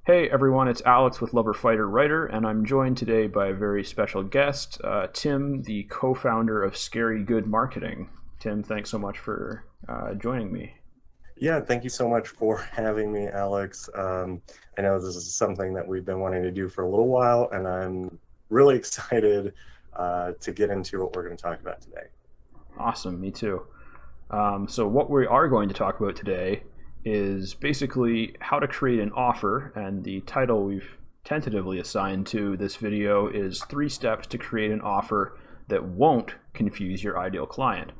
Hey everyone, it's Alex with LoverFighterWriter, and I'm joined today by a very special guest, Tim, the co-founder of Scary Good Marketing. Tim, thanks so much for joining me. Yeah, thank you so much for having me, Alex. I know this is something that we've been wanting to do for a little while, and I'm really excited to get into what we're going to talk about today. Awesome, me too. So what we are going to talk about today is basically how to create an offer, and the title we've tentatively assigned to this video is 3 steps to create an offer that won't confuse your ideal client.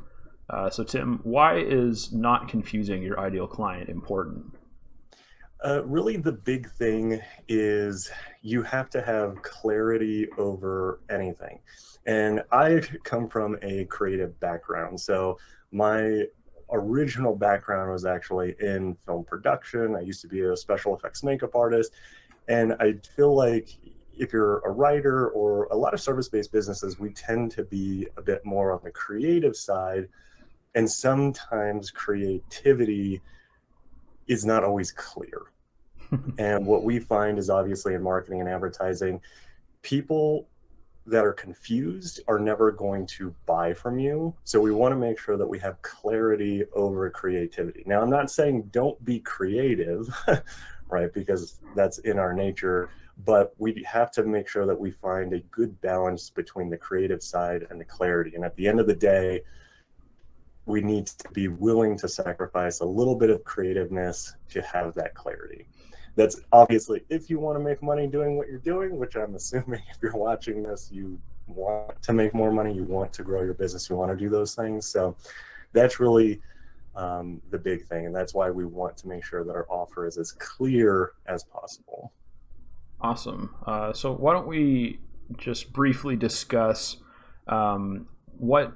So Tim, why is not confusing your ideal client important? Really, the big thing is you have to have clarity over anything. And I come from a creative background. So my original background was actually in film production. I used to be a special effects makeup artist. And I feel like if you're a writer or a lot of service-based businesses, we tend to be a bit more on the creative side. And sometimes creativity is not always clear. And what we find is obviously in marketing and advertising, people that are confused are never going to buy from you. So we want to make sure that we have clarity over creativity. Now, I'm not saying don't be creative, right? Because that's in our nature, but we have to make sure that we find a good balance between the creative side and the clarity. And at the end of the day, we need to be willing to sacrifice a little bit of creativeness to have that clarity. That's obviously if you want to make money doing what you're doing, which I'm assuming if you're watching this, you want to make more money, you want to grow your business, you want to do those things. So that's really the big thing. And that's why we want to make sure that our offer is as clear as possible. Awesome. So why don't we just briefly discuss what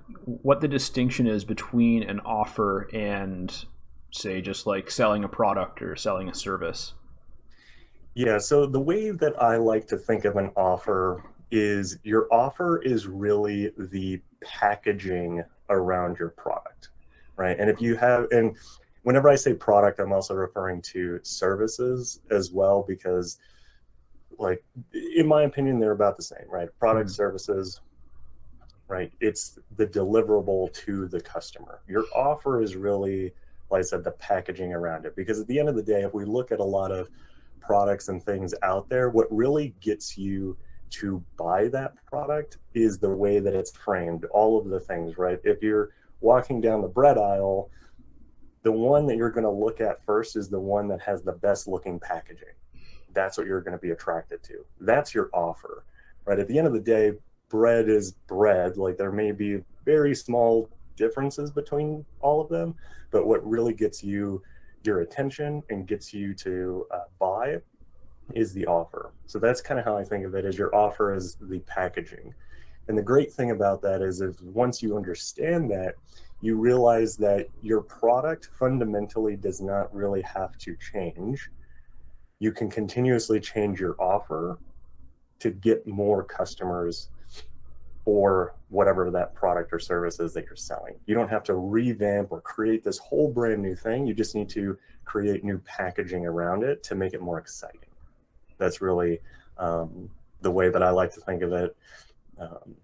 the distinction is between an offer and, say, just like selling a product or selling a service? Yeah, so the way that I like to think of an offer is your offer is really the packaging around your product, right? And if you have, and whenever I say product, I'm also referring to services as well, because, like, in my opinion, they're about the same, right? Product, Mhm. services, right? It's the deliverable to the customer. Your offer is really, like I said, the packaging around it. Because at the end of the day, if we look at a lot of products and things out there, what really gets you to buy that product is the way that it's framed, all of the things, right? If you're walking down the bread aisle, the one that you're going to look at first is the one that has the best looking packaging. That's what you're going to be attracted to. That's your offer, right? At the end of the day, bread is bread. Like, there may be very small differences between all of them, but what really gets you your attention and gets you to buy is the offer. So that's kind of how I think of it, as your offer is the packaging. And the great thing about that is if once you understand that, you realize that your product fundamentally does not really have to change. You can continuously change your offer to get more customers for whatever that product or service is that you're selling. You don't have to revamp or create this whole brand new thing. You just need to create new packaging around it to make it more exciting. That's really the way that I like to think of it um,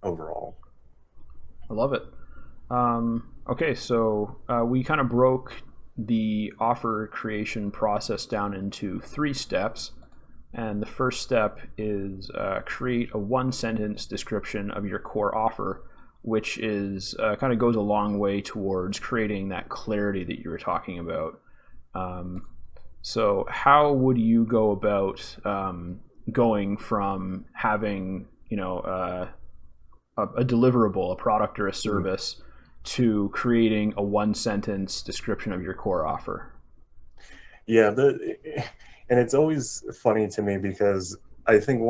overall. I love it. Okay, so we kind of broke the offer creation process down into 3 steps. And the first step is create a 1 sentence description of your core offer, which is kind of goes a long way towards creating that clarity that you were talking about. Um, so, how would you go about going from having, a deliverable, a product or a Mhm. service, to creating a 1 sentence description of your core offer? Yeah, and it's always funny to me because I think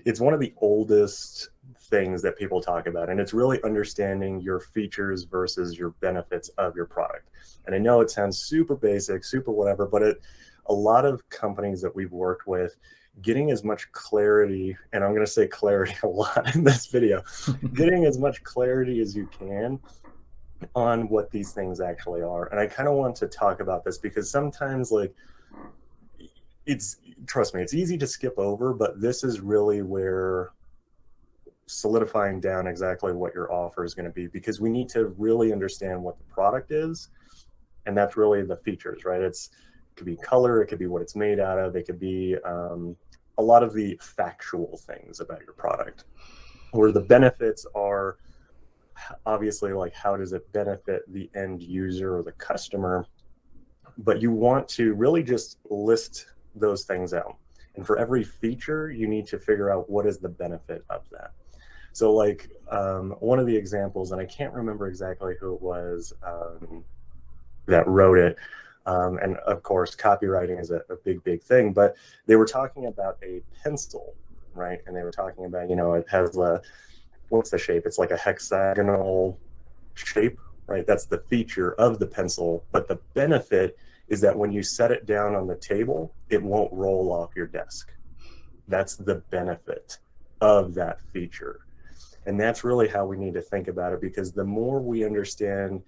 it's one of the oldest things that people talk about, and it's really understanding your features versus your benefits of your product. And I know it sounds super basic, super whatever, but a lot of companies that we've worked with, getting as much clarity, and I'm going to say clarity a lot in this video, getting as much clarity as you can on what these things actually are. And I kind of want to talk about this because sometimes, like, it's, trust me, it's easy to skip over, but this is really where solidifying down exactly what your offer is going to be, because we need to really understand what the product is, and that's really the features, right? It could be color, it could be what it's made out of, it could be a lot of the factual things about your product, where the benefits are obviously like how does it benefit the end user or the customer, but you want to really just list those things out. And for every feature, you need to figure out what is the benefit of that. So like one of the examples, and I can't remember exactly who it was that wrote it, and of course, copywriting is a big, big thing, but they were talking about a pencil, right? And they were talking about, it has what's the shape? It's like a hexagonal shape, right? That's the feature of the pencil, but the benefit is that when you set it down on the table, it won't roll off your desk. That's the benefit of that feature. And that's really how we need to think about it, because the more we understand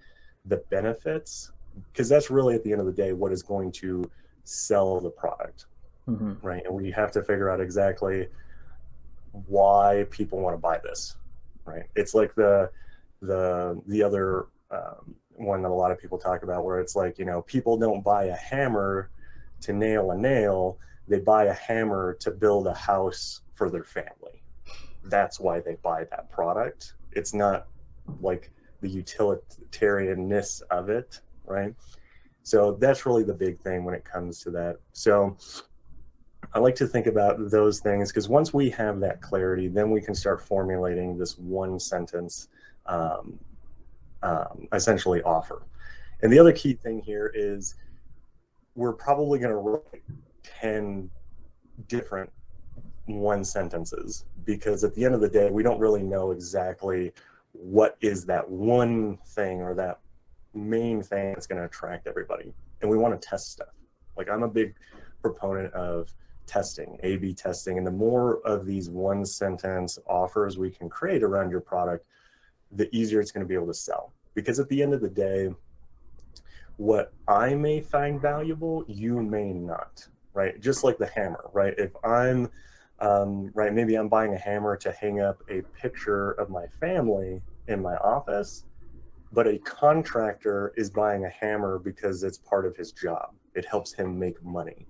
the benefits, because that's really at the end of the day what is going to sell the product, right? And we have to figure out exactly why people want to buy this, right? It's like the other one that a lot of people talk about, where it's like, people don't buy a hammer to nail a nail, they buy a hammer to build a house for their family. That's why they buy that product. It's not like the utilitarianness of it, right? So that's really the big thing when it comes to that. So I like to think about those things, because once we have that clarity, then we can start formulating this one sentence essentially offer. And the other key thing here is we're probably going to write 10 different one sentences, because at the end of the day, we don't really know exactly what is that one thing or that main thing that's going to attract everybody. And we want to test stuff. Like, I'm a big proponent of testing, A/B testing, and the more of these one sentence offers we can create around your product, the easier it's going to be able to sell. Because at the end of the day, what I may find valuable, you may not, right? Just like the hammer, right? If I'm right, maybe I'm buying a hammer to hang up a picture of my family in my office, but a contractor is buying a hammer because it's part of his job. It helps him make money,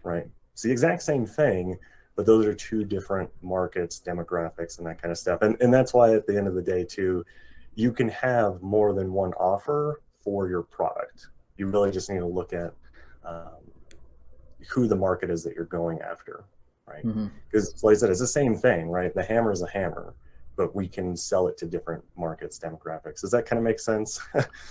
right? It's the exact same thing, but those are two different markets, demographics, and that kind of stuff. And that's why at the end of the day too, you can have more than one offer for your product. You really just need to look at who the market is that you're going after, right? Because like I said, it's the same thing, right? The hammer is a hammer, but we can sell it to different markets, demographics. Does that kind of make sense?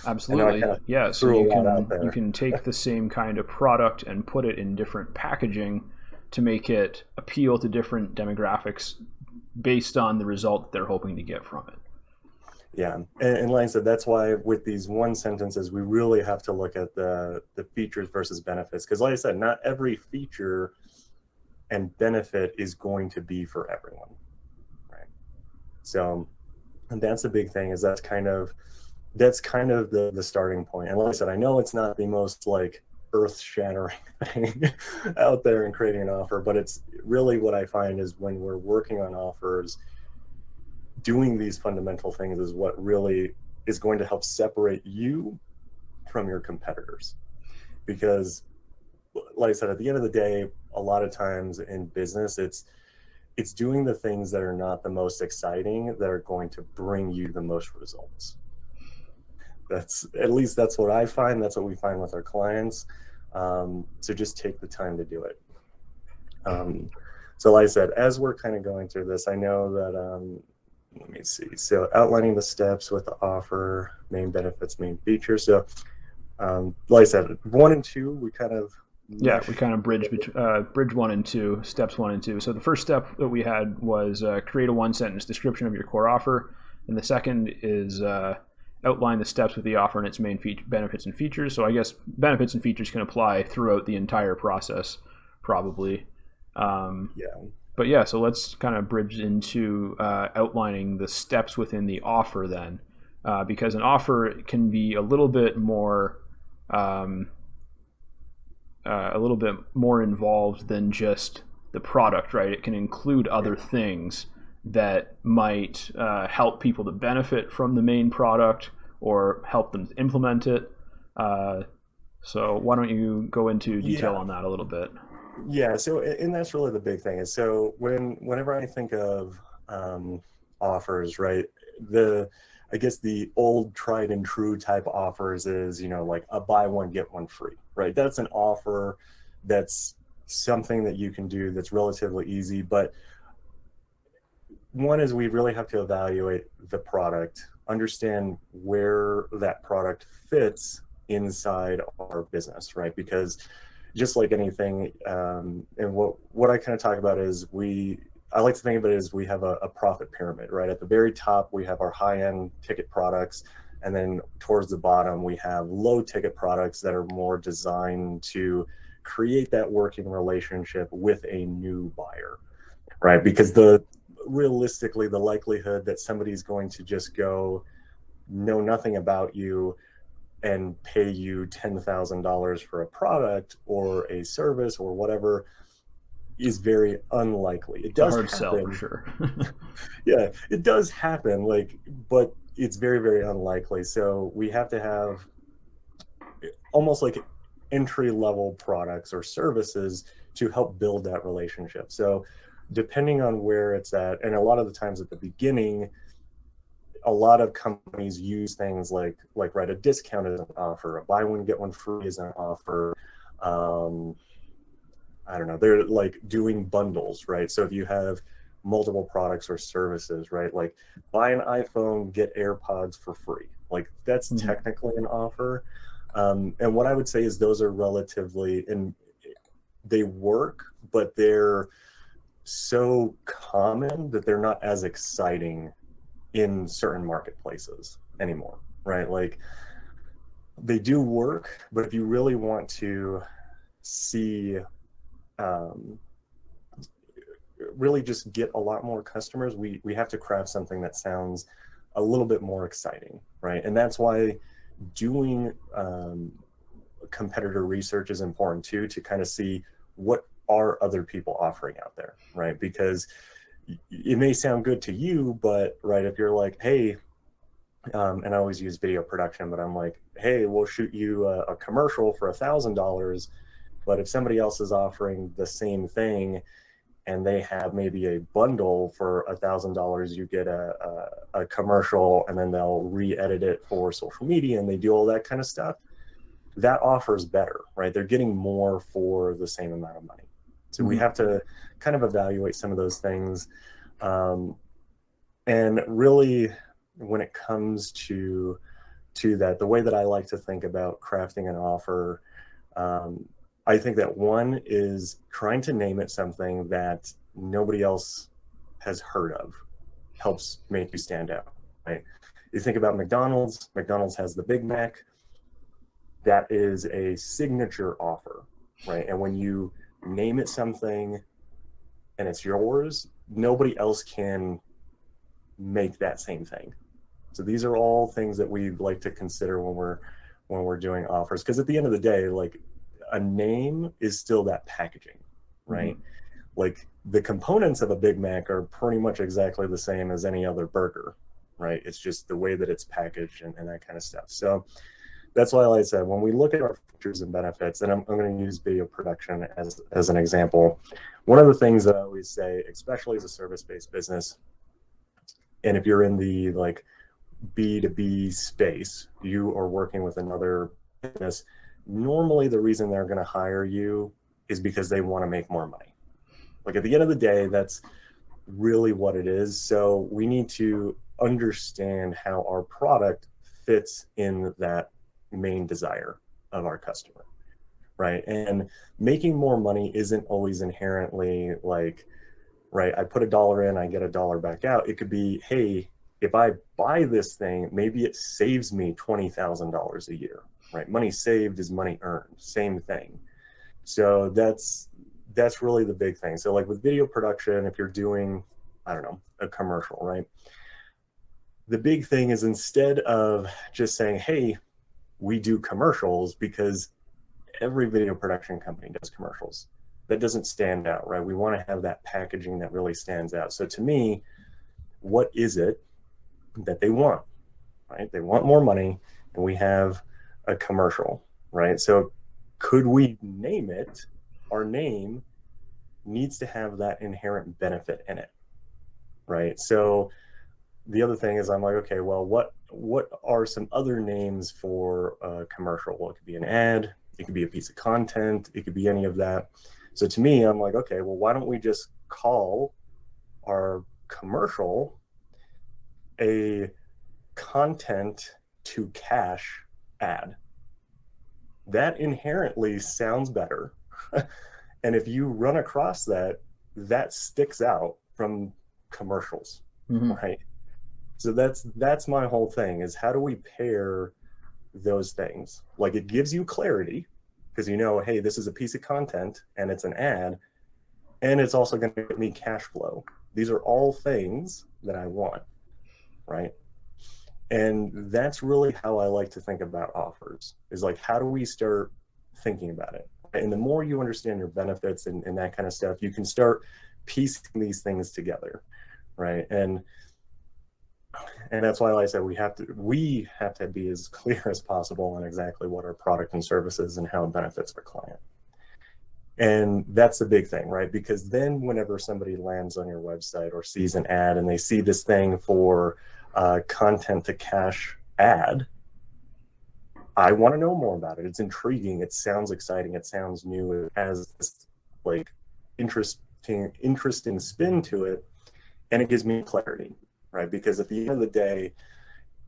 Absolutely. Yeah. So you can take the same kind of product and put it in different packaging to make it appeal to different demographics based on the result that they're hoping to get from it. Yeah, and like I said, that's why with these one sentences, we really have to look at the features versus benefits. Because like I said, not every feature and benefit is going to be for everyone, right? So, and that's the big thing, is that's kind of the starting point. And like I said, I know it's not the most like earth-shattering thing out there in creating an offer, but it's really what I find is when we're working on offers, doing these fundamental things is what really is going to help separate you from your competitors. Because like I said, at the end of the day, a lot of times in business, it's doing the things that are not the most exciting that are going to bring you the most results. That's what I find. That's what we find with our clients. So just take the time to do it. So like I said, as we're kind of going through this, I know that let me see. So outlining the steps with the offer, main benefits, main features. So like I said, 1 and 2, we kind of bridge 1 and 2, steps 1 and 2. So the first step that we had was create a one-sentence description of your core offer, and the second is outline the steps with the offer and its main benefits and features. So I guess benefits and features can apply throughout the entire process, probably. But yeah, so let's kind of bridge into outlining the steps within the offer then, because an offer can be a little bit more a little bit more involved than just the product, right? It can include other things that might help people to benefit from the main product or help them implement it. So why don't you go into detail Yeah. on that a little bit? Yeah, so and that's really the big thing. Is so whenever I think of offers, right? The I guess the old tried and true type offers is, like a buy one get one free, right? That's an offer that's something that you can do that's relatively easy. But one is we really have to evaluate the product, understand where that product fits inside our business, right? Because just like anything, and what I kind of talk about is I like to think of it as we have a profit pyramid, right? At the very top, we have our high-end ticket products, and then towards the bottom, we have low-ticket products that are more designed to create that working relationship with a new buyer, right? Because realistically, the likelihood that somebody's going to just go know nothing about you and pay you $10,000 for a product or a service or whatever is very unlikely. It It's a does hard sell for happen. sure. Yeah, it does happen, but it's very, very unlikely. So we have to have almost like entry level products or services to help build that relationship. So depending on where it's at, and a lot of the times at the beginning, a lot of companies use things like right, a discount as an offer, a buy one get one free as an offer. um, I don't know, they're like doing bundles, right? So if you have multiple products or services, right, like buy an iPhone get AirPods for free, like that's Mhm. technically an offer. And what I would say is those are relatively, and they work, but they're so common that they're not as exciting in certain marketplaces anymore, right? Like they do work, but if you really want to see, um, really just get a lot more customers, we have to craft something that sounds a little bit more exciting, right? And that's why doing competitor research is important too, to kind of see what are other people offering out there, right? Because it may sound good to you, but right, if you're like, hey, and I always use video production, but I'm like, hey, we'll shoot you a commercial for $1,000. But if somebody else is offering the same thing and they have maybe a bundle for $1,000, you get a commercial, and then they'll re-edit it for social media and they do all that kind of stuff. That offer is better, right? They're getting more for the same amount of money. So we Mhm. have to kind of evaluate some of those things. Um, and really, when it comes to that, the way that I like to think about crafting an offer, um, I think that one is trying to name it something that nobody else has heard of helps make you stand out, right? You think about McDonald's. McDonald's has the Big Mac. That is a signature offer, right? And when you name it something and it's yours, nobody else can make that same thing. So these are all things that we like to consider when we're doing offers, because at the end of the day, like a name is still that packaging, right? Mhm. Like the components of a Big Mac are pretty much exactly the same as any other burger, right? It's just the way that it's packaged and that kind of stuff. So that's why, like I said, when we look at our features and benefits, and I'm going to use video production as an example, one of the things that I always say, especially as a service-based business, and if you're in the like B2B space, you are working with another business, normally the reason they're going to hire you is because they want to make more money. Like at the end of the day, that's really what it is. So we need to understand how our product fits in that main desire of our customer, right? And making more money isn't always inherently like, right, I put $1 in, I get $1 back out. It could be, hey, if I buy this thing, maybe it saves me $20,000 a year, right? Money saved is money earned, same thing. So that's really the big thing. So like with video production, if you're doing, I don't know, a commercial, right? The big thing is, instead of just saying, hey, we do commercials, because every video production company does commercials. That doesn't stand out, right? We want to have that packaging that really stands out. So to me, what is it that they want, right? They want more money, and we have a commercial, right? So could we name it? Our name needs to have that inherent benefit in it, right? So the other thing is I'm like, okay, well, what are some other names for a commercial? Well, it could be an ad, it could be a piece of content, it could be any of that. So to me, I'm like, okay, well, why don't we just call our commercial a content to cash ad? That inherently sounds better. And if you run across that, that sticks out from commercials, right? So that's my whole thing, is how do we pair those things? Like, it gives you clarity because you know, hey, this is a piece of content and it's an ad, and it's also going to give me cash flow. These are all things that I want, right? And that's really how I like to think about offers, is like, how do we start thinking about it? And the more you understand your benefits and that kind of stuff, you can start piecing these things together, right? And that's why, like I said, we have to be as clear as possible on exactly what our product and service is and how it benefits our client. And that's the big thing, right? Because then whenever somebody lands on your website or sees an ad and they see this thing for content to cash ad, I want to know more about it. It's intriguing. It sounds exciting. It sounds new. It has this like interesting spin to it, and it gives me clarity, right? Because at the end of the day,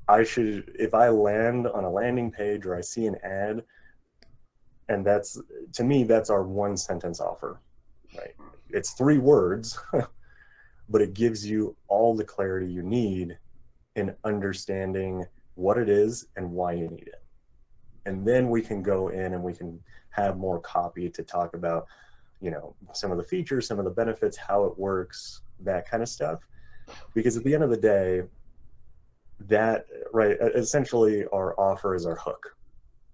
if I land on a landing page or I see an ad, and to me, that's our one sentence offer, right? It's 3 words, but it gives you all the clarity you need in understanding what it is and why you need it. And then we can go in and we can have more copy to talk about, you know, some of the features, some of the benefits, how it works, that kind of stuff. Because at the end of the day, that, right, essentially our offer is our hook.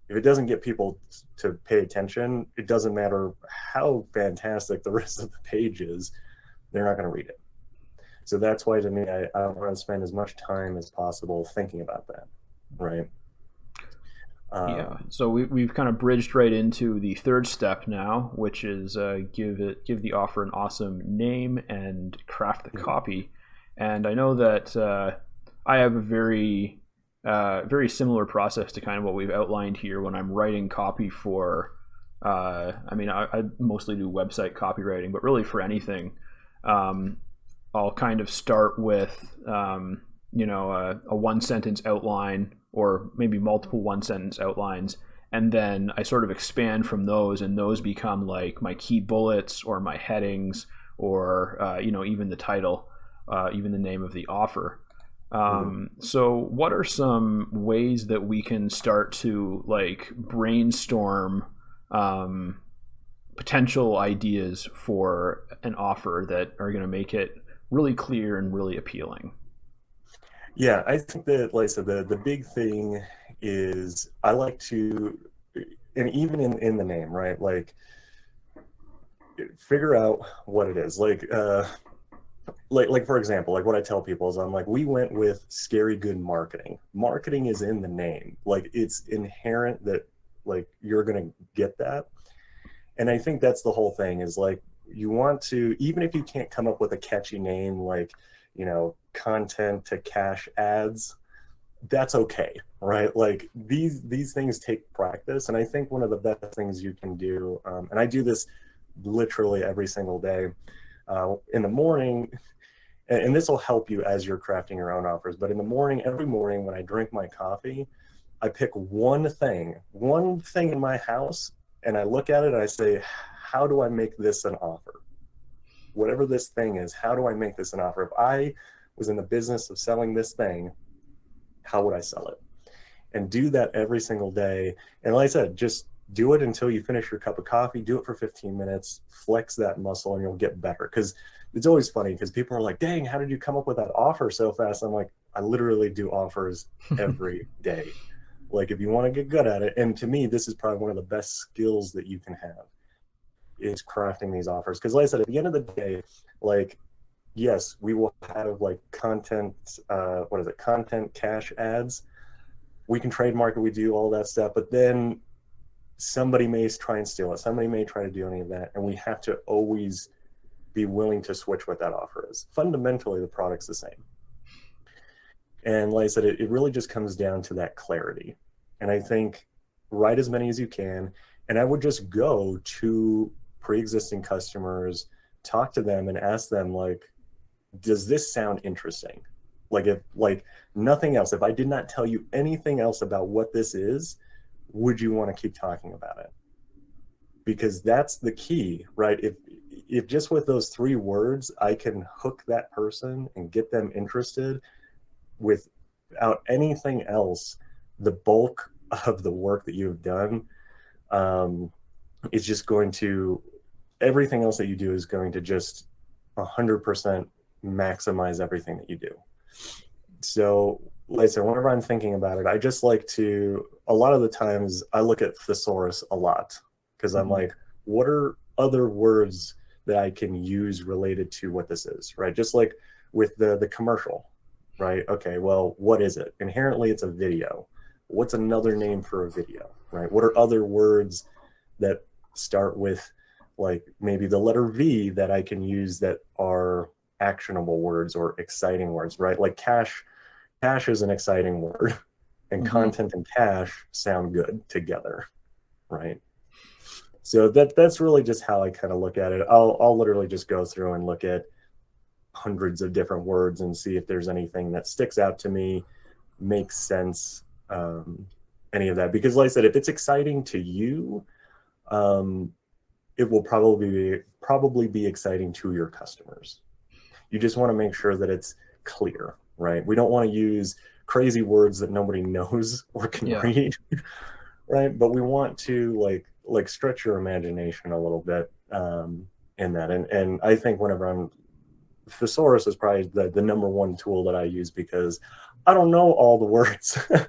If it doesn't get people to pay attention, it doesn't matter how fantastic the rest of the page is, they're not going to read it. So that's why, to me, I want to spend as much time as possible thinking about that, right? Yeah, so we've kind of bridged right into the third step now, which is give the offer an awesome name and craft the copy. And I know that I have a very similar process to kind of what we've outlined here when I'm writing copy for. I mostly do website copywriting, but really for anything, I'll kind of start with a 1-sentence outline, or maybe multiple 1-sentence outlines, and then I sort of expand from those, and those become like my key bullets or my headings, or even the title, even the name of the offer. So what are some ways that we can start to like brainstorm potential ideas for an offer that are going to make it really clear and really appealing? Yeah, I think that, like I said, the big thing is I like to, and even in the name, right? Like, figure out what it is. Like for example, like what I tell people is I'm like, we went with scary good marketing. Marketing is in the name. Like, it's inherent that like you're gonna get that. And I think that's the whole thing, is like, you want to, even if you can't come up with a catchy name like, content to cash ads, that's okay, right? Like, these things take practice. And I think one of the best things you can do, and I do this literally every single day in the morning, and this will help you as you're crafting your own offers, but in the morning, every morning when I drink my coffee, I pick one thing in my house, and I look at it and I say, how do I make this an offer? Whatever this thing is, how do I make this an offer? If I was in the business of selling this thing, how would I sell it? And do that every single day. And like I said, just do it until you finish your cup of coffee. Do it for 15 minutes, flex that muscle, and you'll get better. Because it's always funny, because people are like, dang, how did you come up with that offer so fast? I'm like, I literally do offers every day. Like if you want to get good at it, and to me, this is probably one of the best skills that you can have is crafting these offers. Because like I said, at the end of the day, like yes, we will have like content, what is it, content cache ads. We can trademark it, we do all that stuff, but then somebody may try and steal it. Somebody may try to do any of that, and we have to always be willing to switch what that offer is. Fundamentally, the product's the same. And like I said, it really just comes down to that clarity. And I think write as many as you can, and I would just go to pre-existing customers, talk to them and ask them, like, does this sound interesting? Like if like nothing else, if I did not tell you anything else about what this is, would you want to keep talking about it? Because that's the key, right? If just with those 3 words, I can hook that person and get them interested without anything else, the bulk of the work that you've done is just going to, everything else that you do is going to just 100% maximize everything that you do. So like I said, whenever I'm thinking about it, I just like to, a lot of the times I look at thesaurus a lot because I'm like, what are other words that I can use related to what this is, right? Just like with the commercial, right? Okay, well, what is it? Inherently, it's a video. What's another name for a video, right? What are other words that start with like maybe the letter V that I can use that are actionable words or exciting words, right? Like cash is an exciting word, and content and cash sound good together, right? So that's really just how I kind of look at it. I'll literally just go through and look at hundreds of different words and see if there's anything that sticks out to me, makes sense, any of that. Because like I said, if it's exciting to you, it will probably be exciting to your customers. You just want to make sure that it's clear, right? We don't want to use crazy words that nobody knows or can read, right? But we want to like stretch your imagination a little bit in that. And I think whenever thesaurus is probably the number 1 tool that I use because I don't know all the words. And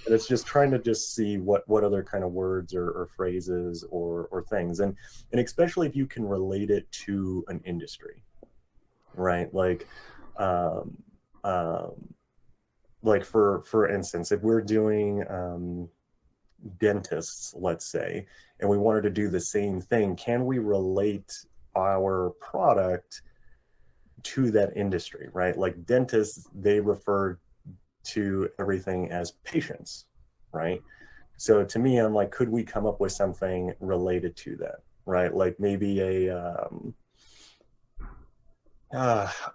it's just trying to just see what other kind of words or phrases or things. And especially if you can relate it to an industry, right? Like for instance, if we're doing dentists, let's say, and we wanted to do the same thing, can we relate our product to that industry, right? Like dentists, they refer to everything as patients, right? So to me, I'm like, could we come up with something related to that, right? Like maybe I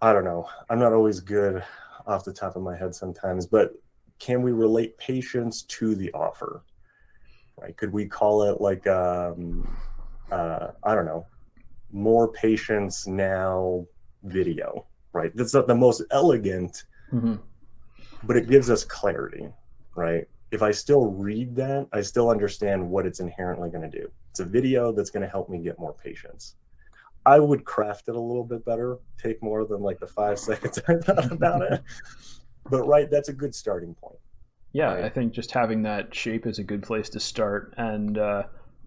don't know. I'm not always good off the top of my head sometimes, but can we relate patients to the offer, right? Could we call it like, I don't know, more patients now video, right? That's not the most elegant, but it gives us clarity, right? If I still read that, I still understand what it's inherently going to do. It's a video that's going to help me get more patients. I would craft it a little bit better, take more than like the 5 seconds I thought about it. But right, that's a good starting point. Yeah, right? I think just having that shape is a good place to start. And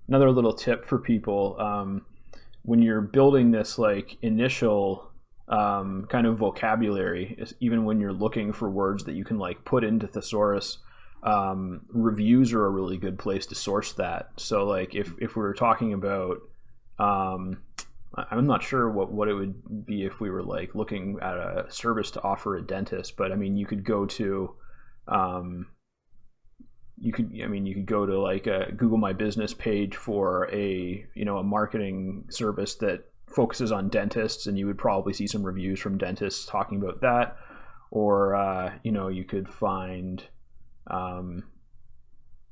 another little tip for people, when you're building this like initial kind of vocabulary, even when you're looking for words that you can like put into thesaurus, reviews are a really good place to source that. So like if we were talking about I'm not sure what it would be if we were like looking at a service to offer a dentist, but I mean you could go to you could go to like a Google My Business page for a marketing service that focuses on dentists, and you would probably see some reviews from dentists talking about that. Or you could find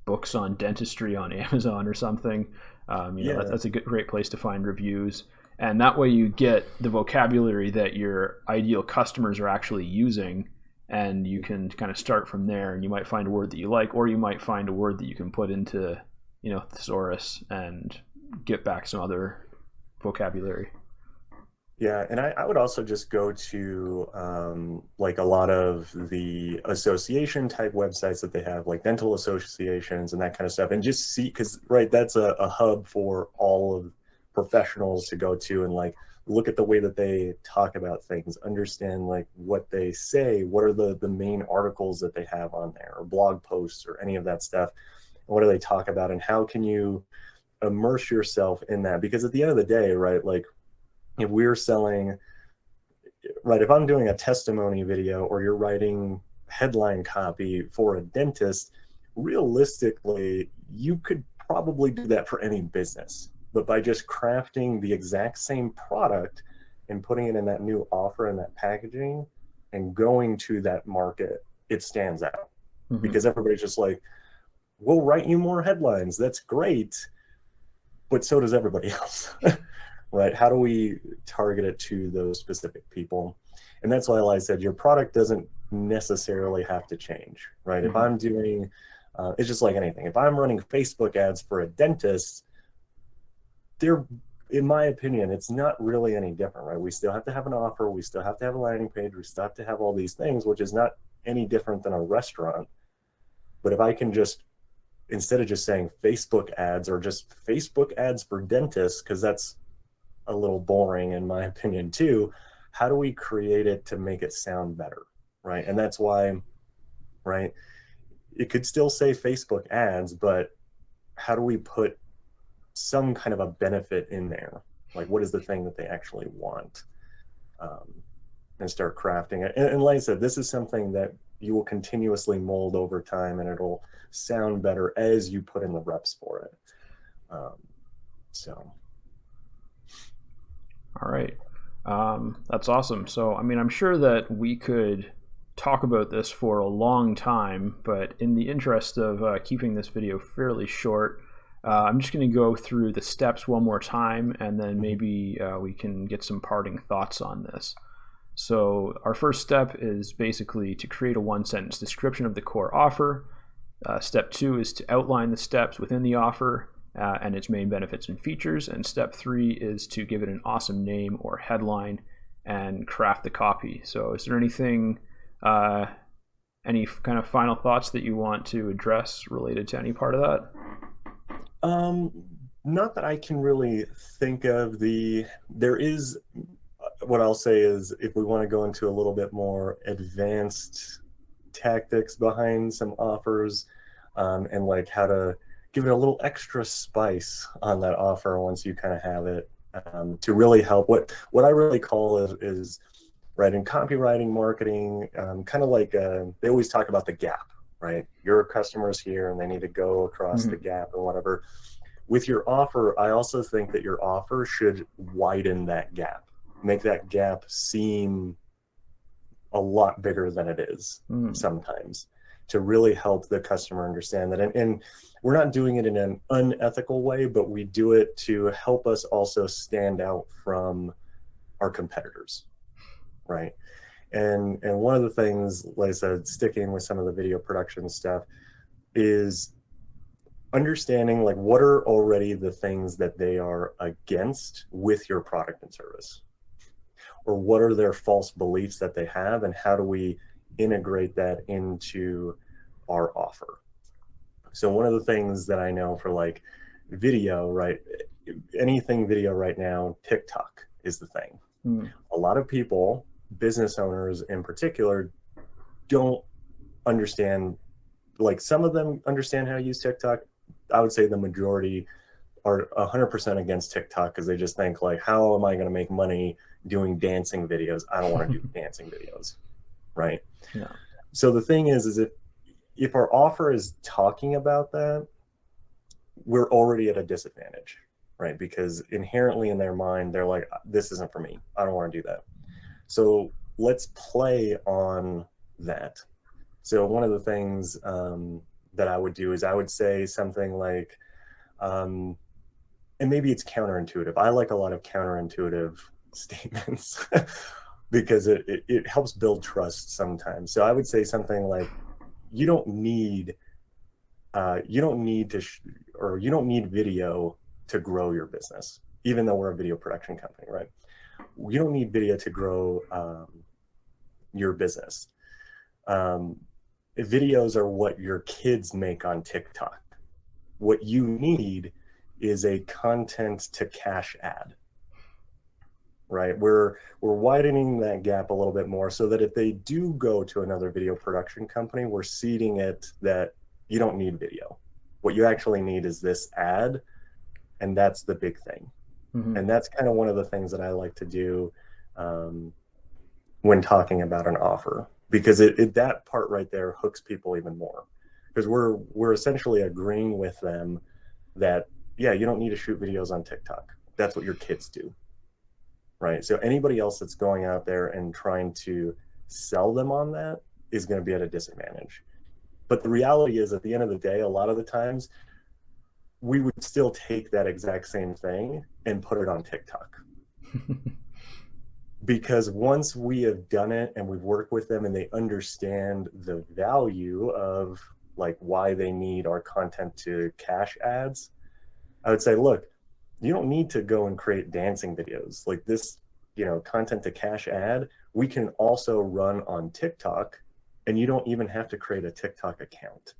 books on dentistry on Amazon or something. That's a great place to find reviews. And that way you get the vocabulary that your ideal customers are actually using, and you can kind of start from there, and you might find a word that you like, or you might find a word that you can put into thesaurus and get back some other vocabulary. Yeah, and I would also just go to like a lot of the association type websites that they have, like dental associations and that kind of stuff, and just see, because right, that's a hub for all of professionals to go to and like look at the way that they talk about things, understand like what they say, what are the main articles that they have on there, or blog posts, or any of that stuff, and what do they talk about, and how can you immerse yourself in that? Because at the end of the day, right, like if we're selling, right, if I'm doing a testimony video or you're writing headline copy for a dentist, realistically, you could probably do that for any business. But by just crafting the exact same product and putting it in that new offer and that packaging and going to that market, it stands out Hmm. because everybody's just like, we'll write you more headlines. That's great. But so does everybody else. Right? How do we target it to those specific people? And that's why, like I said, your product doesn't necessarily have to change, right? If Hmm. I'm doing, it's just like anything. If I'm running Facebook ads for a dentist, they're, in my opinion, it's not really any different, right? We still have to have an offer, we still have to have a landing page, we still have to have all these things, which is not any different than a restaurant. But if I can just, instead of just saying Facebook ads or just Facebook ads for dentists, because that's a little boring in my opinion too, how do we create it to make it sound better, right? And that's why, right, it could still say Facebook ads, but how do we put some kind of a benefit in there, like what is the thing that they actually want, um, and start crafting it. And like I said, this is something that you will continuously mold over time, and it'll sound better as you put in the reps for it. um, so All right. That's awesome. So, I mean, I'm sure that we could talk about this for a long time, but in the interest of keeping this video fairly short, I'm just going to go through the steps one more time, and then maybe we can get some parting thoughts on this. So, our first step is basically to create a one-sentence description of the core offer. Step 2 is to outline the steps within the offer and its main benefits and features. And step 3 is to give it an awesome name or headline and craft the copy. So, is there anything, any kind of final thoughts that you want to address related to any part of that? um not that I can really think of. There is, what I'll say is, if we want to go into a little bit more advanced tactics behind some offers, and like how to give it a little extra spice on that offer once you kind of have it, to really help. What I really call is right, in copywriting, marketing, kind of like, they always talk about the gap, right? Your customers here and they need to go across the Mm-hmm. gap or whatever. With your offer, I also think that your offer should widen that gap, make that gap seem a lot bigger than it is Mm. sometimes, to really help the customer understand that. And we're not doing it in an unethical way, but we do it to help us also stand out from our competitors, right? And one of the things, like I said, sticking with some of the video production stuff, is understanding like what are already the things that they are against with your product and service, or what are their false beliefs that they have, and how do we integrate that into our offer. So one of the things that I know for like video, right, anything video right now, TikTok is the thing. Mm. A lot of people, business owners in particular, don't understand, like some of them understand how to use TikTok. I would say the majority are 100% against TikTok because they just think like, how am I going to make money doing dancing videos? I don't want to do dancing videos, right? Yeah. So the thing is if our offer is talking about that, we're already at a disadvantage, right? Because inherently in their mind, they're like, this isn't for me. I don't want to do that. So let's play on that. So one of the things, that I would do is I would say something like, um, and maybe it's counterintuitive. I like a lot of counterintuitive statements because it helps build trust sometimes. So I would say something like, you don't need, you don't need to, or you don't need video to grow your business. even though we're a video production company, right? You don't need video to grow your business. Videos are what your kids make on TikTok. What you need is a content to cash ad, right? We're widening that gap a little bit more so that if they do go to another video production company, we're seeding it that you don't need video. What you actually need is this ad, and that's the big thing. Mm-hmm. And that's kind of one of the things that I like to do when talking about an offer, because that part right there hooks people even more, because we're essentially agreeing with them that, yeah, you don't need to shoot videos on TikTok. That's what your kids do, right? So anybody else that's going out there and trying to sell them on that is going to be at a disadvantage. But the reality is, at the end of the day, a lot of the times we would still take that exact same thing and put it on TikTok. Because once we have done it and we've worked with them and they understand the value of like why they need our content to cash ads, I would say, look, you don't need to go and create dancing videos like this, content to cash ad. We can also run on TikTok, and you don't even have to create a TikTok account.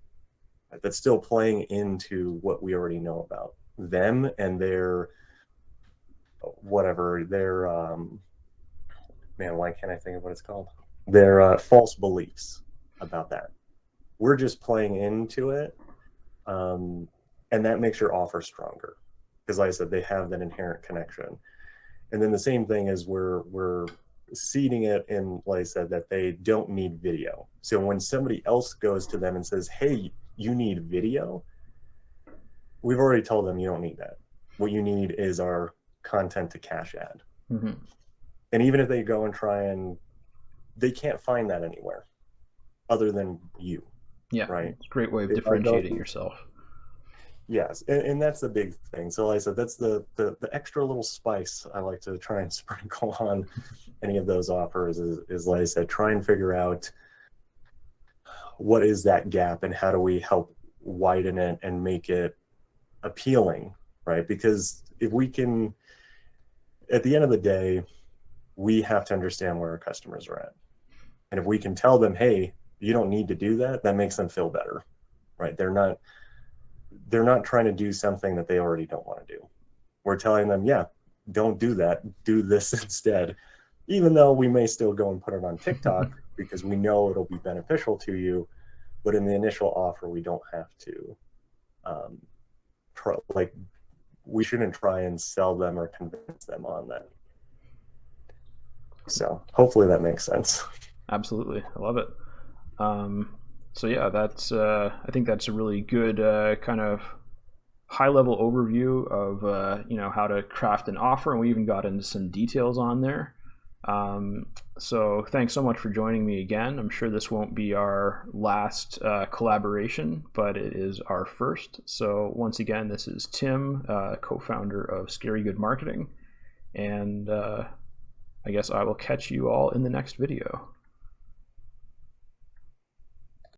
That's still playing into what we already know about them and their man, why can't I think of what it's called? Their false beliefs about that. We're just playing into it, and that makes your offer stronger, because like I said, they have that inherent connection. And then the same thing is we're seeding it in, like I said, that they don't need video. So when somebody else goes to them and says, hey, you need video, we've already told them you don't need that. What you need is our content to cash ad. Mm-hmm. And even if they go and they can't find that anywhere other than you. Yeah, right. It's a great way of differentiating yourself. Yes, and that's the big thing. So like I said, that's the extra little spice I like to try and sprinkle on any of those offers is like I said, try and figure out what is that gap and how do we help widen it and make it appealing, right? Because if we can, at the end of the day, we have to understand where our customers are at. And if we can tell them, hey, you don't need to do that, that makes them feel better, right? They're not trying to do something that they already don't want to do. We're telling them, yeah, don't do that. Do this instead. Even though we may still go and put it on TikTok because we know it'll be beneficial to you. But in the initial offer, we don't have to, we shouldn't try and sell them or convince them on that. So hopefully that makes sense. Absolutely. I love it. So yeah, that's I think that's a really good kind of high-level overview of how to craft an offer, and we even got into some details on there. So thanks so much for joining me again. I'm sure this won't be our last collaboration, but it is our first. So once again, this is Tim, co-founder of Scary Good Marketing, and I guess I will catch you all in the next video.